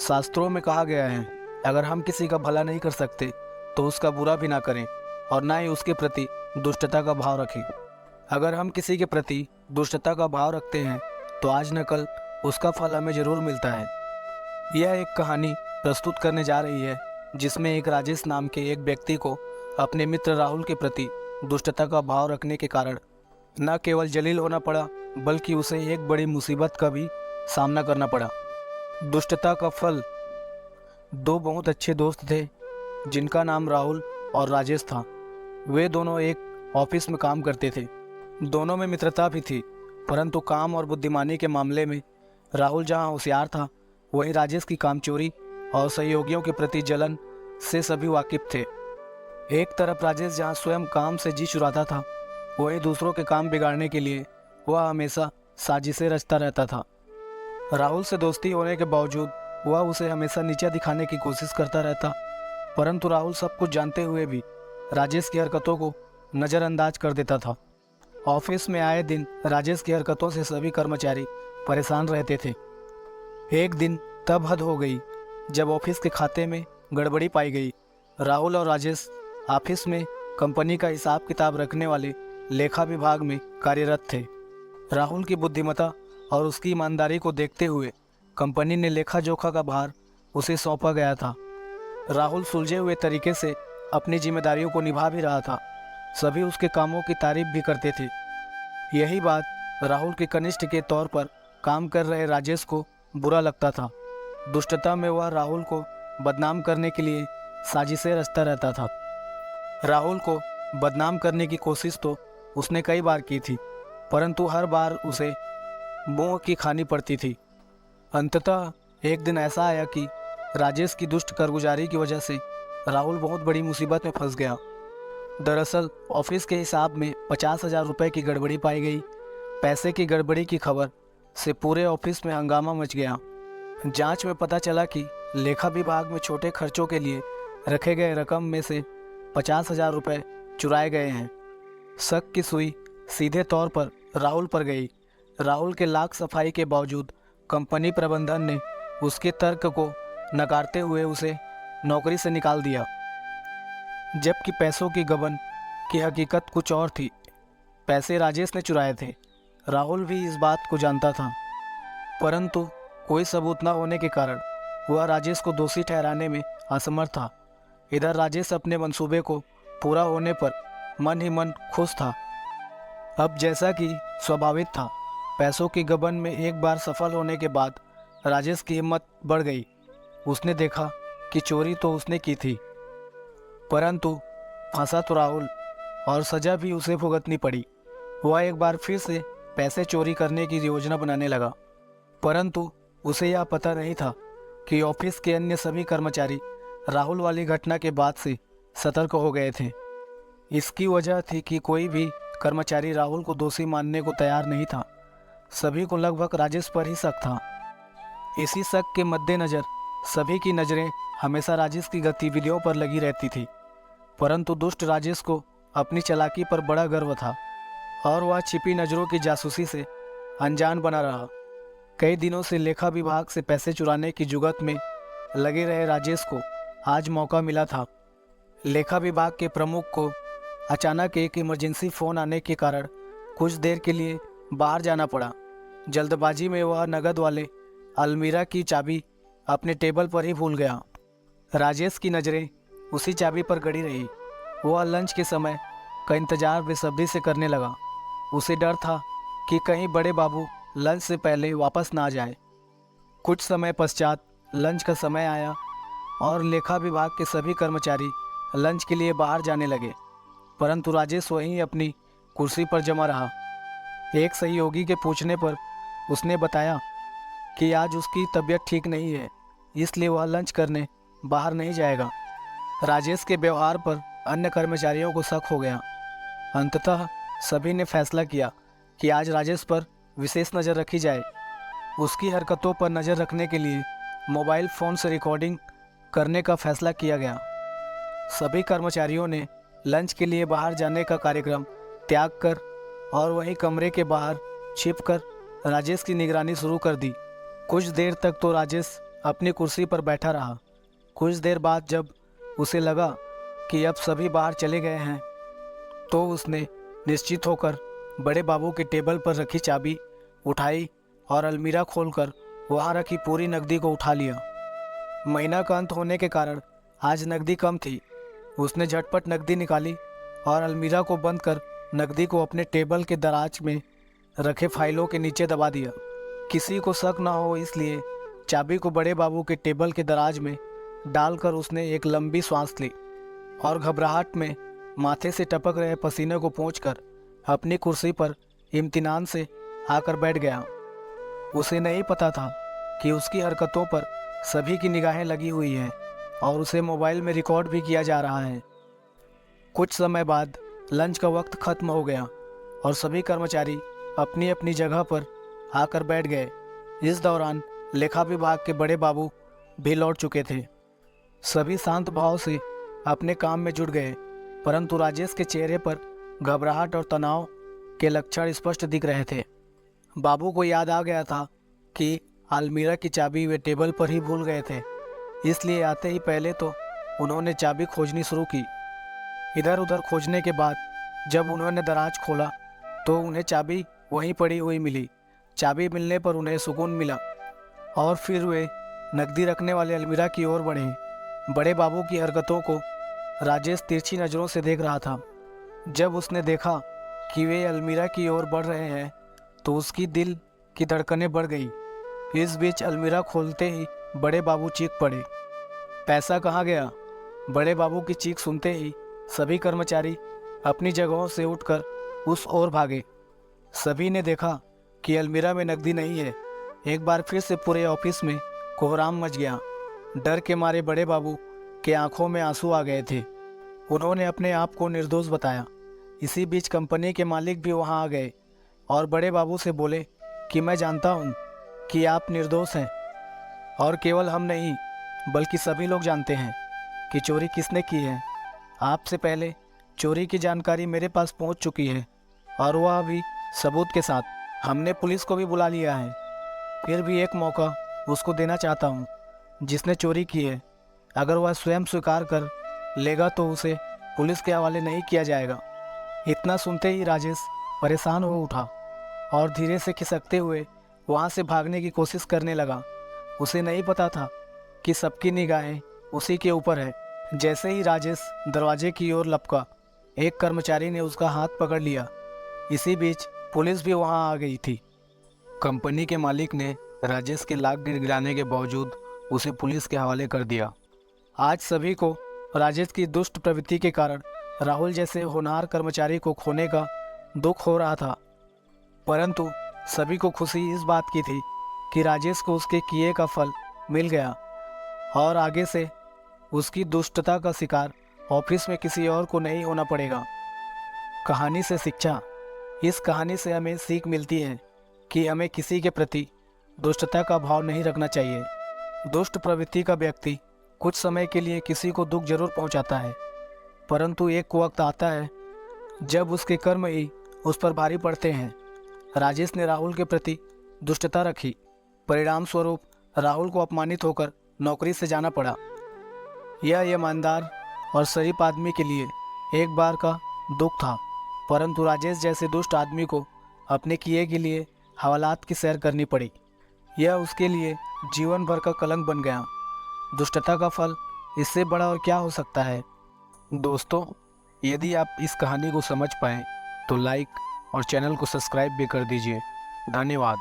शास्त्रों में कहा गया है, अगर हम किसी का भला नहीं कर सकते तो उसका बुरा भी ना करें और ना ही उसके प्रति दुष्टता का भाव रखें। अगर हम किसी के प्रति दुष्टता का भाव रखते हैं तो आज न कल उसका फल हमें ज़रूर मिलता है। यह एक कहानी प्रस्तुत करने जा रही है जिसमें एक राजेश नाम के एक व्यक्ति को अपने मित्र राहुल के प्रति दुष्टता का भाव रखने के कारण न केवल जलील होना पड़ा बल्कि उसे एक बड़ी मुसीबत का भी सामना करना पड़ा। दुष्टता का फल। दो बहुत अच्छे दोस्त थे जिनका नाम राहुल और राजेश था। वे दोनों एक ऑफिस में काम करते थे। दोनों में मित्रता भी थी, परंतु काम और बुद्धिमानी के मामले में राहुल जहां होशियार था, वहीं राजेश की कामचोरी और सहयोगियों के प्रति जलन से सभी वाकिफ थे। एक तरफ राजेश जहां स्वयं काम से जी चुराता था, वहीं दूसरों के काम बिगाड़ने के लिए वह हमेशा साजिशें रचता रहता था। राहुल से दोस्ती होने के बावजूद वह उसे हमेशा नीचा दिखाने की कोशिश करता रहता, परंतु राहुल सब कुछ जानते हुए भी राजेश की हरकतों को नज़रअंदाज कर देता था। ऑफिस में आए दिन राजेश की हरकतों से सभी कर्मचारी परेशान रहते थे। एक दिन तब हद हो गई जब ऑफिस के खाते में गड़बड़ी पाई गई। राहुल और राजेश ऑफिस में कंपनी का हिसाब किताब रखने वाले लेखा विभाग में कार्यरत थे। राहुल की बुद्धिमत्ता और उसकी ईमानदारी को देखते हुए कंपनी ने लेखा जोखा का भार उसे सौंपा गया था। राहुल सुलझे हुए तरीके से अपनी जिम्मेदारियों को निभा भी रहा था। सभी उसके कामों की तारीफ भी करते थे। यही बात राहुल के कनिष्ठ के तौर पर काम कर रहे राजेश को बुरा लगता था। दुष्टता में वह राहुल को बदनाम करने के लिए साजिशें रचता रहता था। राहुल को बदनाम करने की कोशिश तो उसने कई बार की थी, परंतु हर बार उसे मुंह की खानी पड़ती थी। अंततः एक दिन ऐसा आया कि राजेश की दुष्ट कारगुजारी की वजह से राहुल बहुत बड़ी मुसीबत में फंस गया। दरअसल ऑफिस के हिसाब में 50,000 रुपये की गड़बड़ी पाई गई। पैसे की गड़बड़ी की खबर से पूरे ऑफिस में हंगामा मच गया। जांच में पता चला कि लेखा विभाग में छोटे खर्चों के लिए रखे गए रकम में से 50,000 रुपये चुराए गए हैं। शक की सुई सीधे तौर पर राहुल पर गई। राहुल के लाख सफाई के बावजूद कंपनी प्रबंधन ने उसके तर्क को नकारते हुए उसे नौकरी से निकाल दिया, जबकि पैसों की गबन की हकीकत कुछ और थी। पैसे राजेश ने चुराए थे। राहुल भी इस बात को जानता था, परंतु कोई सबूत न होने के कारण वह राजेश को दोषी ठहराने में असमर्थ था। इधर राजेश अपने मंसूबे को पूरा होने पर मन ही मन खुश था। अब जैसा कि स्वाभाविक था, पैसों की गबन में एक बार सफल होने के बाद राजेश की हिम्मत बढ़ गई। उसने देखा कि चोरी तो उसने की थी, परंतु फंसा तो राहुल और सज़ा भी उसे भुगतनी पड़ी। वह एक बार फिर से पैसे चोरी करने की योजना बनाने लगा, परंतु उसे यह पता नहीं था कि ऑफिस के अन्य सभी कर्मचारी राहुल वाली घटना के बाद से सतर्क हो गए थे। इसकी वजह थी कि कोई भी कर्मचारी राहुल को दोषी मानने को तैयार नहीं था। सभी को लगभग राजेश पर ही शक था। इसी शक के मद्देनज़र सभी की नज़रें हमेशा राजेश की गतिविधियों पर लगी रहती थी, परंतु दुष्ट राजेश को अपनी चालाकी पर बड़ा गर्व था और वह छिपी नज़रों की जासूसी से अनजान बना रहा। कई दिनों से लेखा विभाग से पैसे चुराने की जुगत में लगे रहे राजेश को आज मौका मिला था। लेखा विभाग के प्रमुख को अचानक एक इमरजेंसी फ़ोन आने के कारण कुछ देर के लिए बाहर जाना पड़ा। जल्दबाजी में वह नगद वाले अलमीरा की चाबी अपने टेबल पर ही भूल गया। राजेश की नज़रें उसी चाबी पर गड़ी रही। वह लंच के समय का इंतजार बेसब्री से करने लगा। उसे डर था कि कहीं बड़े बाबू लंच से पहले वापस ना आ जाए। कुछ समय पश्चात लंच का समय आया और लेखा विभाग के सभी कर्मचारी लंच के लिए बाहर जाने लगे, परंतु राजेश वहीं अपनी कुर्सी पर जमा रहा। एक सहयोगी के पूछने पर उसने बताया कि आज उसकी तबीयत ठीक नहीं है, इसलिए वह लंच करने बाहर नहीं जाएगा। राजेश के व्यवहार पर अन्य कर्मचारियों को शक हो गया। अंततः सभी ने फैसला किया कि आज राजेश पर विशेष नज़र रखी जाए। उसकी हरकतों पर नज़र रखने के लिए मोबाइल फ़ोन से रिकॉर्डिंग करने का फैसला किया गया। सभी कर्मचारियों ने लंच के लिए बाहर जाने का कार्यक्रम त्याग कर और वहीं कमरे के बाहर छिपकर राजेश की निगरानी शुरू कर दी। कुछ देर तक तो राजेश अपनी कुर्सी पर बैठा रहा। कुछ देर बाद जब उसे लगा कि अब सभी बाहर चले गए हैं, तो उसने निश्चित होकर बड़े बाबू के टेबल पर रखी चाबी उठाई और अलमीरा खोलकर वहाँ रखी पूरी नकदी को उठा लिया। महीना का अंत होने के कारण आज नकदी कम थी। उसने झटपट नकदी निकाली और अलमीरा को बंद कर नकदी को अपने टेबल के दराज में रखे फाइलों के नीचे दबा दिया। किसी को शक न हो इसलिए चाबी को बड़े बाबू के टेबल के दराज में डालकर उसने एक लंबी सांस ली और घबराहट में माथे से टपक रहे पसीने को पोंछकर अपनी कुर्सी पर इम्तिनान से आकर बैठ गया। उसे नहीं पता था कि उसकी हरकतों पर सभी की निगाहें लगी हुई हैं और उसे मोबाइल में रिकॉर्ड भी किया जा रहा है। कुछ समय बाद लंच का वक्त खत्म हो गया और सभी कर्मचारी अपनी अपनी जगह पर आकर बैठ गए। इस दौरान लेखा विभाग के बड़े बाबू भी लौट चुके थे। सभी शांत भाव से अपने काम में जुट गए, परंतु राजेश के चेहरे पर घबराहट और तनाव के लक्षण स्पष्ट दिख रहे थे। बाबू को याद आ गया था कि अलमीरा की चाबी वे टेबल पर ही भूल गए थे, इसलिए आते ही पहले तो उन्होंने चाबी खोजनी शुरू की। इधर उधर खोजने के बाद जब उन्होंने दराज खोला तो उन्हें चाबी वहीं पड़ी हुई मिली। चाबी मिलने पर उन्हें सुकून मिला और फिर वे नकदी रखने वाले अलमीरा की ओर बढ़े। बड़े बाबू की हरकतों को राजेश तिरछी नज़रों से देख रहा था। जब उसने देखा कि वे अलमीरा की ओर बढ़ रहे हैं तो उसकी दिल की धड़कनें बढ़ गई। इस बीच अलमीरा खोलते ही बड़े बाबू चीख पड़े, पैसा कहाँ गया? बड़े बाबू की चीख सुनते ही सभी कर्मचारी अपनी जगहों से उठकर उस ओर भागे। सभी ने देखा कि अलमीरा में नकदी नहीं है। एक बार फिर से पूरे ऑफिस में कोहराम मच गया। डर के मारे बड़े बाबू के आंखों में आंसू आ गए थे। उन्होंने अपने आप को निर्दोष बताया। इसी बीच कंपनी के मालिक भी वहां आ गए और बड़े बाबू से बोले कि मैं जानता हूं कि आप निर्दोष हैं और केवल हम नहीं बल्कि सभी लोग जानते हैं कि चोरी किसने की है। आपसे पहले चोरी की जानकारी मेरे पास पहुंच चुकी है और वह अभी सबूत के साथ। हमने पुलिस को भी बुला लिया है। फिर भी एक मौका उसको देना चाहता हूं जिसने चोरी की है। अगर वह स्वयं स्वीकार कर लेगा तो उसे पुलिस के हवाले नहीं किया जाएगा। इतना सुनते ही राजेश परेशान हो उठा और धीरे से खिसकते हुए वहाँ से भागने की कोशिश करने लगा। उसे नहीं पता था कि सबकी निगाहें उसी के ऊपर है। जैसे ही राजेश दरवाजे की ओर लपका, एक कर्मचारी ने उसका हाथ पकड़ लिया। इसी बीच पुलिस भी वहाँ आ गई थी। कंपनी के मालिक ने राजेश के लाख गिड़गिड़ाने के बावजूद उसे पुलिस के हवाले कर दिया। आज सभी को राजेश की दुष्ट प्रवृत्ति के कारण राहुल जैसे होनहार कर्मचारी को खोने का दुख हो रहा था, परंतु सभी को खुशी इस बात की थी कि राजेश को उसके किए का फल मिल गया और आगे से उसकी दुष्टता का शिकार ऑफिस में किसी और को नहीं होना पड़ेगा। कहानी से शिक्षा। इस कहानी से हमें सीख मिलती है कि हमें किसी के प्रति दुष्टता का भाव नहीं रखना चाहिए। दुष्ट प्रवृत्ति का व्यक्ति कुछ समय के लिए किसी को दुख जरूर पहुंचाता है, परंतु एक वक्त आता है जब उसके कर्म ही उस पर भारी पड़ते हैं। राजेश ने राहुल के प्रति दुष्टता रखी। परिणाम स्वरूप राहुल को अपमानित होकर नौकरी से जाना पड़ा। यह ईमानदार और शरीफ आदमी के लिए एक बार का दुख था, परंतु राजेश जैसे दुष्ट आदमी को अपने किए के लिए हवालात की सैर करनी पड़ी। यह उसके लिए जीवन भर का कलंक बन गया। दुष्टता का फल इससे बड़ा और क्या हो सकता है। दोस्तों, यदि आप इस कहानी को समझ पाएँ तो लाइक और चैनल को सब्सक्राइब भी कर दीजिए। धन्यवाद।